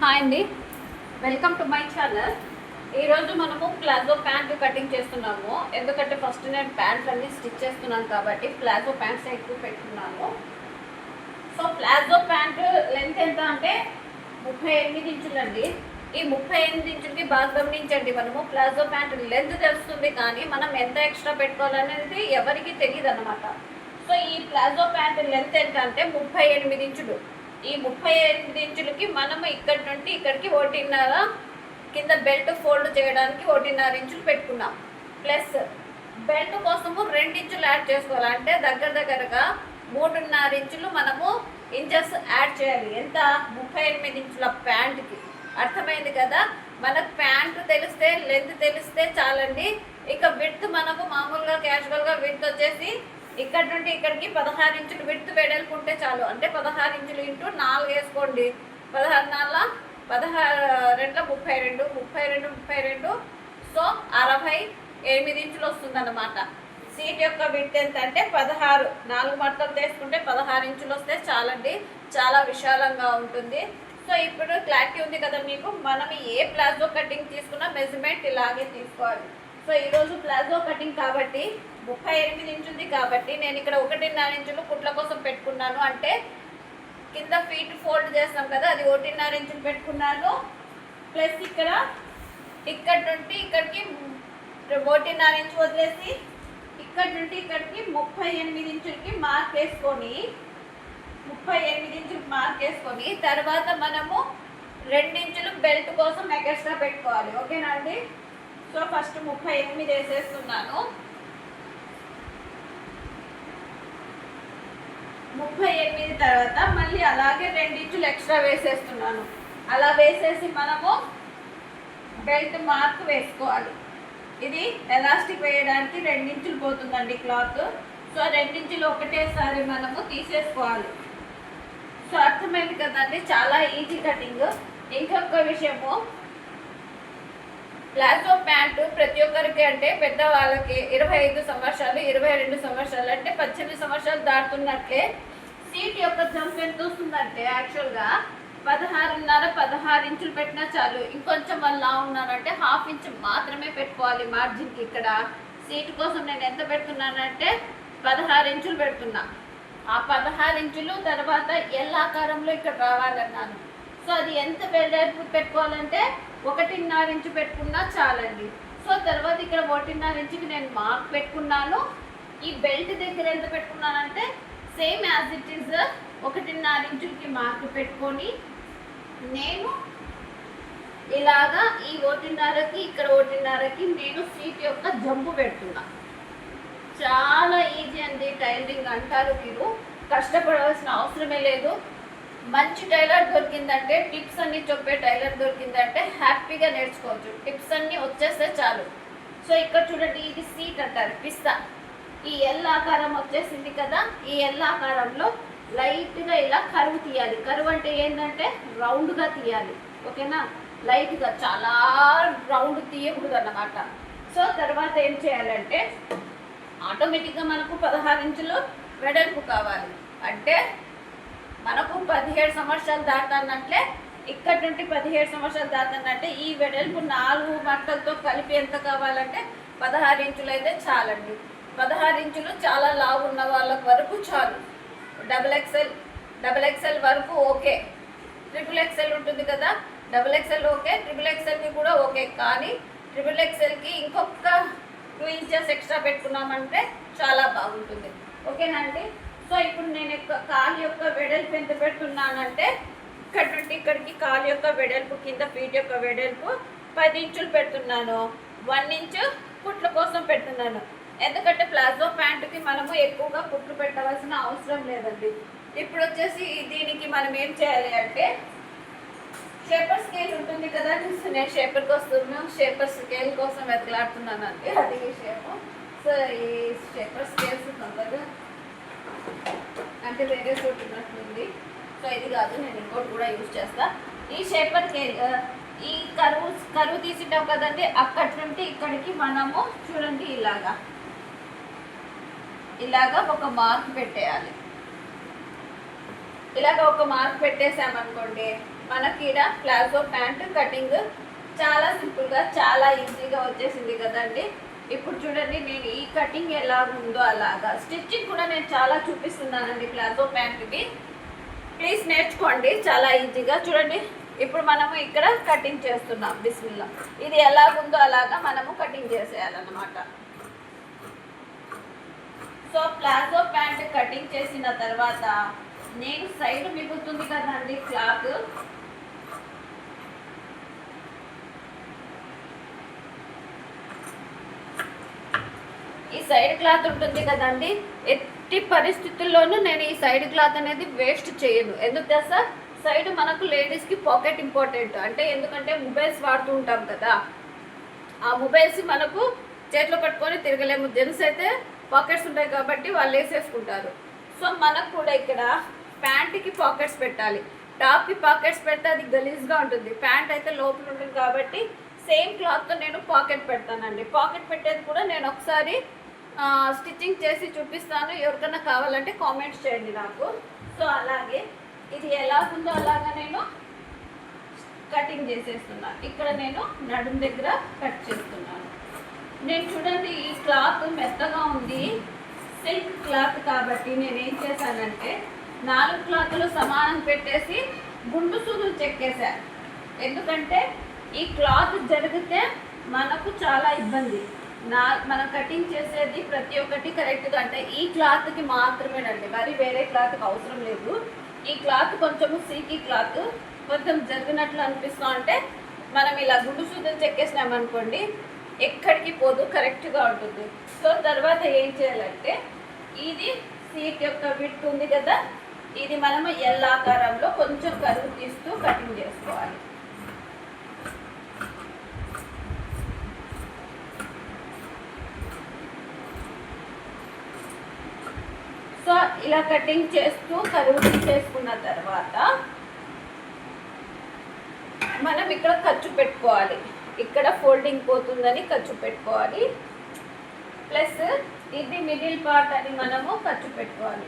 Hi అండి, welcome to my channel. ఈరోజు మనము ప్లాజో ప్యాంట్ కటింగ్ చేస్తున్నాము. ఎందుకంటే ఫస్ట్ నేను ప్యాంట్స్ అన్నీ స్టిచ్ చేస్తున్నాను కాబట్టి ప్లాజో ప్యాంట్స్ ఎక్కువ పెట్టుకున్నాను. సో ప్లాజో ప్యాంట్ లెంత్ ఎంత అంటే 38 ఇంచులండి. ఈ 38 ఇంచులకి బాగా గమనించండి. మనము ప్లాజో ప్యాంట్ లెంత్ తెలుస్తుంది కానీ మనం ఎంత ఎక్స్ట్రా పెట్టుకోవాలనేది ఎవరికి తెలియదు అనమాట. సో ఈ ప్లాజో ప్యాంట్ లెంత్ ఎంత అంటే 38 ఇంచులు. ఈ 38 ఇంచులకి మనము ఇక్కడి నుండి ఇక్కడికి 1.5 కింద బెల్ట్ ఫోల్డ్ చేయడానికి 1.5 ఇంచులు పెట్టుకున్నాం. ప్లస్ బెల్ట్ కోసము 2 ఇంచులు యాడ్ చేసుకోవాలి. అంటే దగ్గరగా 3.5 ఇంచులు మనము ఇంచెస్ యాడ్ చేయాలి. ఎంత? 38 ఇంచుల ప్యాంట్కి. అర్థమైంది కదా? మనకు ప్యాంట్ తెలిస్తే లెంత్ తెలిస్తే చాలండి. ఇక విడ్త్ మనము మామూలుగా క్యాజువల్గా విడ్త్ వచ్చేసి ఇక్కడ నుండి ఇక్కడికి 16 ఇంచులు విడ్త్ వెడల్పుంటే చాలు. అంటే 16 ఇంచులు ఇంటూ 4 వేసుకోండి. 16 4 16 32 32 సో 68 ఇంచులు వస్తుందన్నమాట. సీట్ యొక్క విడ్త్ ఎంత అంటే 16, 4 మడతలు తీసుకుంటే 16 ఇంచులు వస్తే చాలండి. చాలా విశాలంగా ఉంటుంది. సో ఇప్పుడు క్లారిటీ ఉంది కదా మీకు. మనం ఏ ప్లాజో కటింగ్ తీసుకున్నా మెజర్మెంట్ ఇలాగే తీసుకోవాలి. సో ఈరోజు ప్లాజో కటింగ్ కాబట్టి 38 ఇంచుంది కాబట్టి నేను ఇక్కడ 1.5 ఇంచులు కుట్ల కోసం పెట్టుకున్నాను. అంటే కింద ఫీట్ ఫోల్డ్ చేస్తాం కదా, అది 1.5 ఇంచులు పెట్టుకున్నాను. ప్లస్ ఇక్కడ నుండి ఇక్కడికి 1.5 ఇంచు వదిలేసి ఇక్కడ నుండి ఇక్కడికి 38 ఇంచులకి మార్క్ వేసుకొని 38 ఇంచులు మార్క్ వేసుకొని తర్వాత మనము 2 ఇంచులు బెల్ట్ కోసం ఎక్స్ట్రా పెట్టుకోవాలి. ఓకేనా అండి? సో ఫస్ట్ 38 వేసేస్తున్నాను. 38 తర్వాత మళ్ళీ అలాగే 2 ఇంచులు ఎక్స్ట్రా వేసేస్తున్నాను. అలా వేసేసి మనము బెల్ట్ మార్క్ వేసుకోవాలి. ఇది ఎలాస్టిక్ వేయడానికి 2 ఇంచులు పోతుందండి క్లాత్. సో 2 ఇంచులు ఒకటేసారి మనము తీసేసుకోవాలి. సో అర్థమైంది కదండి, చాలా ఈజీ కటింగ్. ఇంకొక విషయము, ప్లాజో ప్యాంటు ప్రతి ఒక్కరికి అంటే పెద్దవాళ్ళకి 25 సంవత్సరాలు 22 సంవత్సరాలు అంటే 18 సంవత్సరాలు దాటుతున్నట్లే సీట్ యొక్క జంప్ ఎంత వస్తుందంటే యాక్చువల్గా 16 ఇంచులు పెట్టినా చాలు. ఇంకొంచెం వాళ్ళు ఉన్నారంటే 1/2 ఇంచ్ మాత్రమే పెట్టుకోవాలి మార్జిన్కి. ఇక్కడ సీట్ కోసం నేను ఎంత పెడుతున్నానంటే 16 ఇంచులు పెడుతున్నా. ఆ 16 ఇంచులు తర్వాత ఎల్ ఆకారంలో ఇక్కడ రావాలన్నాను. సో అది ఎంత వెడల్పు పెట్టుకోవాలంటే 1.5 ఇంచు పెట్టుకున్నా చాలండి. సో తర్వాత ఇక్కడ 1.5 ఇంచుకి నేను మార్క్ పెట్టుకున్నాను. ఈ బెల్ట్ దగ్గర ఎంత పెట్టుకున్నానంటే సేమ్ యాజ్ ఇట్ ఈజ్ 1.5 ఇంచులకి మార్క్ పెట్టుకొని నేను ఇలాగా ఈ 1.5కి ఇక్కడ 1.5కి నేను సీట్ యొక్క జంపు పెడుతున్నా. చాలా ఈజీ అండి టైలరింగ్. అంటారు మీరు, కష్టపడవలసిన అవసరమే లేదు. మంచి టైలర్ దొరికిందంటే, టిప్స్ అన్ని చెప్పే టైలర్ దొరికిందంటే హ్యాపీగా నేర్చుకోవచ్చు. టిప్స్ అన్నీ వచ్చేస్తే చాలు. సో ఇక్కడ చూడండి, ఇది సీట్ అంటారు, పిస్తా. ఈ ఎల్ ఆకారం వచ్చేసింది కదా, ఈ ఎల్ ఆకారంలో లైట్గా ఇలా కరువు తీయాలి. కరువు అంటే ఏంటంటే రౌండ్గా తీయాలి. ఓకేనా? లైట్గా, చాలా రౌండ్ తీయకూడదు అన్నమాట. సో తర్వాత ఏం చేయాలంటే ఆటోమేటిక్గా మనకు 16 ఇంచులు వెడల్పు కావాలి. అంటే మనకు 17 సంవత్సరాలు దాటన్నట్లే ఇక్కడ నుండి 17 సంవత్సరాలు దాటన్నట్టే ఈ వెడల్పు 4 మట్టలతో కలిపి ఎంత కావాలంటే 16 ఇంచులు అయితే చాలండి. 16 ఇంచులు చాలా లావు ఉన్న వాళ్ళ వరకు చాలు. డబుల్ ఎక్సెల్ వరకు ఓకే. ట్రిపుల్ ఎక్సెల్ ఉంటుంది కదా, డబుల్ ఎక్సెల్ ఓకే, ట్రిపుల్ ఎక్సెల్కి కూడా ఓకే. కానీ ట్రిపుల్ ఎక్సెల్కి ఇంకొక 2 ఇంచెస్ ఎక్స్ట్రా పెట్టుకున్నామంటే చాలా బాగుంటుంది. ఓకేనా అండి? సో ఇప్పుడు నేను కాలు యొక్క వెడల్పు ఎంత పెడుతున్నానంటే ఇక్కడ నుండి ఇక్కడికి కాలు యొక్క వెడల్పు కింద ఫీట్ యొక్క వెడల్పు 10 ఇంచులు పెడుతున్నాను. 1 ఇంచు కుట్ల కోసం పెడుతున్నాను. ఎందుకంటే ప్లాజో ప్యాంటుకి మనము ఎక్కువగా కుట్లు పెట్టవలసిన అవసరం లేదండి. ఇప్పుడు వచ్చేసి దీనికి మనం ఏం చేయాలి అంటే షేపర్ స్కేల్ ఉంటుంది కదా, నేను షేపర్కి వస్తున్నాను. షేపర్ స్కేల్ కోసం వెతలాడుతున్నాను అండి, అది విషయము. సో ఈ షేపర్ స్కేల్స్ తొందరగా అంటే వేరే చోటు ఉన్నట్లుంది. సో ఇది కాదు, నేను ఇంకోటి కూడా యూజ్ చేస్తా. ఈ షేపర్ స్కేల్ ఈ కరువు తీసేటాం కదండి, అక్కడి నుండి ఇక్కడికి మనము చూడండి ఇలాగా ఒక మార్క్ పెట్టేయాలి. ఇలాగ ఒక మార్క్ పెట్టేసామనుకోండి, మనకి ఈడ ప్లాజో ప్యాంట్ కటింగ్ చాలా సింపుల్గా చాలా ఈజీగా వచ్చేసింది కదండి. ఇప్పుడు చూడండి నేను ఈ కటింగ్ ఎలా ఉందో అలాగా స్టిచ్చింగ్ కూడా నేను చాలా చూపిస్తున్నానండి ప్లాజో ప్యాంట్కి. ప్లీజ్ నేర్చుకోండి చాలా ఈజీగా. చూడండి ఇప్పుడు మనము ఇక్కడ కటింగ్ చేస్తున్నాం. బిస్మిల్లా. ఇది ఎలాగుందో అలాగా మనము కటింగ్ చేసేయాలన్నమాట. సో ప్లాజో ప్యాంట్ కటింగ్ చేసిన తర్వాత నేను సైడ్ మిగులుతుంది కదండి క్లాత్, ఈ సైడ్ క్లాత్ ఉంటుంది కదండి, ఎట్టి పరిస్థితుల్లోనూ నేను ఈ సైడ్ క్లాత్ అనేది వేస్ట్ చేయను. ఎందుకు తెలుసా? సైడ్ మనకు లేడీస్కి పాకెట్ ఇంపార్టెంట్. అంటే ఎందుకంటే మొబైల్స్ వాడుతూ ఉంటాం కదా, ఆ మొబైల్స్ మనకు చేతిలో పట్టుకొని తిరగలేము. జెంట్స్ అయితే పాకెట్స్ ఉంటాయి కాబట్టి వాళ్ళు వేసేసుకుంటారు. సో మనకు కూడా ఇక్కడ ప్యాంట్కి పాకెట్స్ పెట్టాలి. టాప్కి పాకెట్స్ పెడితే అది గలీజ్గా ఉంటుంది. ప్యాంట్ అయితే లోపల ఉంటుంది కాబట్టి సేమ్ క్లాత్తో నేను పాకెట్ పెడతానండి. పాకెట్ పెట్టేది కూడా నేను ఒకసారి స్టిచ్చింగ్ చేసి చూపిస్తాను. ఎవరికైనా కావాలంటే కామెంట్స్ చేయండి నాకు. సో అలాగే ఇది ఎలా ఉందో అలాగా నేను కటింగ్ చేసేస్తున్నాను. ఇక్కడ నేను నడుము దగ్గర కట్ చేస్తున్నాను. నేను చూడండి ఈ క్లాత్ మెత్తగా ఉంది, సిల్క్ క్లాత్ కాబట్టి నేను ఏం చేశానంటే 4 క్లాత్లు సమానం పెట్టేసి గుండు సూదులు చెక్కేశాను. ఎందుకంటే ఈ క్లాత్ జరిగితే మనకు చాలా ఇబ్బంది. మనం కటింగ్ చేసేది ప్రతి ఒక్కటి కరెక్ట్గా అంటే ఈ క్లాత్కి మాత్రమేనండి, మరి వేరే క్లాత్కి అవసరం లేదు. ఈ క్లాత్ కొంచెము సిల్కీ క్లాత్, కొంచెం జరిగినట్లు అనిపిస్తా అంటే మనం ఇలా గుండు సూదులు చెక్కేసినామనుకోండి ఎక్కడికి పోదు, కరెక్ట్గా ఉంటుంది. సో తర్వాత ఏం చేయాలంటే ఇది సీట్ యొక్క విడ్త్ ఉంది కదా, ఇది మనము ఎల్ ఆకారంలో కొంచెం కరువు తీస్తూ కటింగ్ చేసుకోవాలి. సో ఇలా కటింగ్ చేస్తూ కరువు తీసేసుకున్న తర్వాత మనం ఇక్కడ ఖర్చు పెట్టుకోవాలి. ఇక్కడ ఫోల్డింగ్ పోతుందని ఖర్చు పెట్టుకోవాలి. ప్లస్ ఇది మిడిల్ పార్ట్ అని మనము ఖర్చు పెట్టుకోవాలి.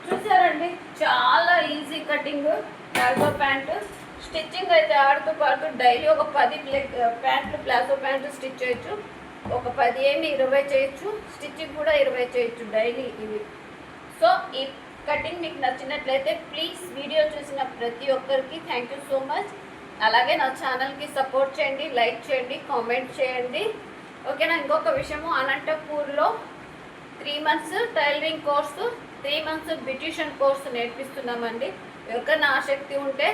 చూసారండి చాలా easy cutting palazzo pant. Stitching అయితే ఆడుతూ పాడుతూ డైలీ ఒక 10 ప్యాంట్లు ప్లాజో ప్యాంట్ స్టిచ్ చేయొచ్చు. ఒక 15 20 చేయొచ్చు. స్టిచ్చింగ్ కూడా 20 చేయొచ్చు డైలీ ఇవి. సో ఈ కటింగ్ మీకు నచ్చినట్లయితే ప్లీజ్ వీడియో చూసిన ప్రతి ఒక్కరికి థ్యాంక్ యూ సో మచ్. అలాగే నా ఛానల్కి సపోర్ట్ చేయండి, లైక్ చేయండి, కామెంట్ చేయండి. ఓకేనా? ఇంకొక విషయము, అనంతపూర్లో 3 months tailoring course, 3 months beautician course నేర్పిస్తున్నామండి. ఎవరికైనా ఆసక్తి ఉంటే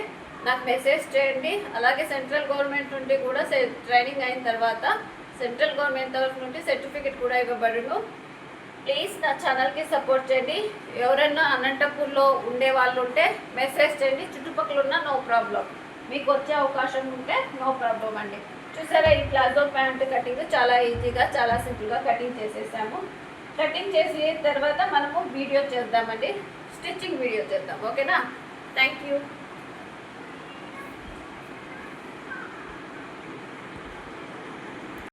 నాకు మెసేజ్ చేయండి. అలాగే సెంట్రల్ గవర్నమెంట్ నుండి కూడా ట్రైనింగ్ అయిన తర్వాత సెంట్రల్ గవర్నమెంట్ తరఫు నుండి సర్టిఫికెట్ కూడా ఇవ్వబడును. ప్లీజ్ నా ఛానల్కి సపోర్ట్ చేయండి. ఎవరైనా అనంతపూర్లో ఉండే వాళ్ళు ఉంటే మెసేజ్ చేయండి. చుట్టుపక్కల ఉన్న నో ప్రాబ్లం, మీకు వచ్చే అవకాశం ఉంటే నో ప్రాబ్లం అండి. చూసారా ఈ ప్లాజో ప్యాంట్ కటింగ్ చాలా ఈజీగా చాలా సింపుల్గా కటింగ్ చేసేసాము. కటింగ్ చేసిన తర్వాత మనము వీడియో చేద్దామండి, స్టిచ్చింగ్ వీడియో చేద్దాం. ఓకేనా? Thank you.